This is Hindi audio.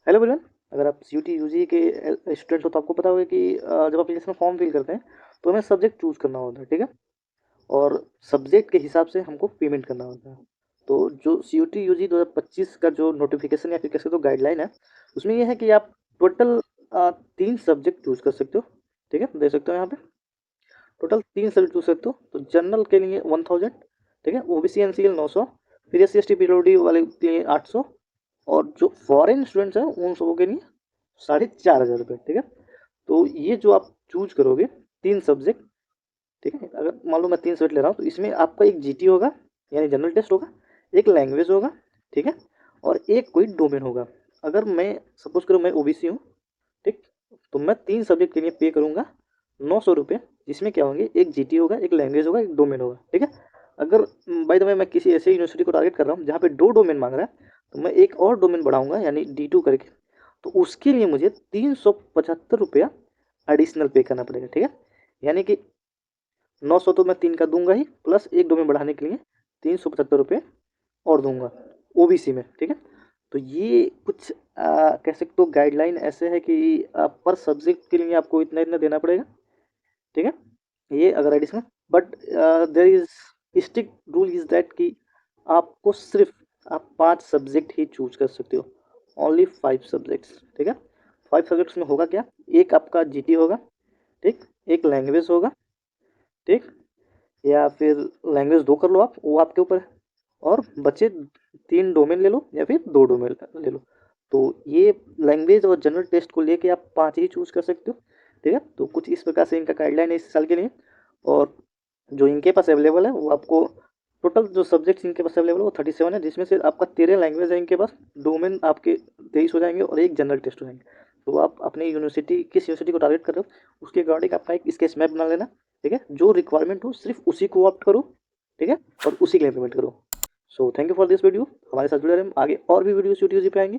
Hello everyone. अगर आप सीयूटी यूजी के स्टूडेंट हो तो आपको पता होगा कि जब एप्लीकेशन फॉर्म फिल करते हैं तो हमें सब्जेक्ट चूज करना होता है, ठीक है। और सब्जेक्ट के हिसाब से हमको पेमेंट करना होता है। तो जो सीयूटी यूजी 2025 का जो नोटिफिकेशन या फिर कैसे तो गाइडलाइन है, उसमें ये है कि आप टोटल 3 सब्जेक्ट चूज कर सकते हो, ठीक है। दे सकते हो यहाँ पे टोटल 3 सब्जेक्ट चूज सकते हो। तो जनरल के लिए 1000, ठीक है। ओबीसी एनसीएल 900, फिर S C S T PWD वाले के लिए 800, और जो फॉरेन स्टूडेंट्स हैं उन सबों के लिए 4500 रुपये, ठीक है। तो ये जो आप चूज करोगे 3 सब्जेक्ट, ठीक है। अगर मान लो मैं 3 सब्जेक्ट ले रहा हूँ तो इसमें आपका एक जीटी होगा, यानी जनरल टेस्ट होगा, एक लैंग्वेज होगा, ठीक है, और एक कोई डोमेन होगा। अगर मैं सपोज करो मैं ओबीसी हूँ, ठीक, तो मैं 3 सब्जेक्ट के लिए पे करूंगा 900 रुपये, जिसमें क्या होंगे, एक जीटी होगा, एक लैंग्वेज होगा, एक डोमेन होगा, ठीक है। अगर बाय द वे मैं किसी ऐसे यूनिवर्सिटी को टारगेट कर रहा हूँ जहाँ पे 2 डोमेन मांग रहा है, तो मैं एक और डोमेन बढ़ाऊंगा यानी D2 करके। तो उसके लिए मुझे 375 रुपया एडिशनल पे करना पड़ेगा, ठीक है। यानी कि 900 तो मैं 3 का दूंगा ही, प्लस एक डोमेन बढ़ाने के लिए 375 रुपये और दूंगा ओबीसी में, ठीक है। तो ये कुछ कह सकते हो गाइडलाइन ऐसे है कि पर सब्जेक्ट के लिए आपको इतना इतना देना पड़ेगा, ठीक है। ये अगर additional, but there is strict rule is that कि आपको सिर्फ आप 5 सब्जेक्ट ही चूज कर सकते हो, ओनली 5 सब्जेक्ट्स, ठीक है। 5 सब्जेक्ट्स में होगा क्या, एक आपका जीटी होगा, ठीक, एक लैंग्वेज होगा, ठीक, या फिर लैंग्वेज 2 कर लो आप, वो आपके ऊपर है। और बचे 3 डोमेन ले लो या फिर 2 डोमेन ले लो। तो ये लैंग्वेज और जनरल टेस्ट को लेके आप 5 ही चूज कर सकते हो, ठीक है। तो कुछ इस प्रकार से इनका गाइडलाइन है इस साल के लिए। और जो इनके पास अवेलेबल है वो आपको टोटल जो सब्जेक्ट्स इनके पास अवेलेबल है वो 37 है, जिसमें से आपका 13 लैंग्वेज है इनके पास, डोमेन आपके 23 हो जाएंगे और एक जनरल टेस्ट हो जाएंगे। तो आप अपनी यूनिवर्सिटी किस यूनिवर्सिटी को टारगेट कर रहे हो उसके अकॉर्डिंग आपका एक स्केच मैप बना लेना, ठीक है। जो रिक्वायरमेंट हो सिर्फ उसी को ऑप्ट करो, ठीक है, और उसी के लिए इम्प्लीमेंट करो। So thank you for this video. हमारे साथ जुड़े रहें, आगे और भी वीडियोस यूट्यूब पे आएंगे।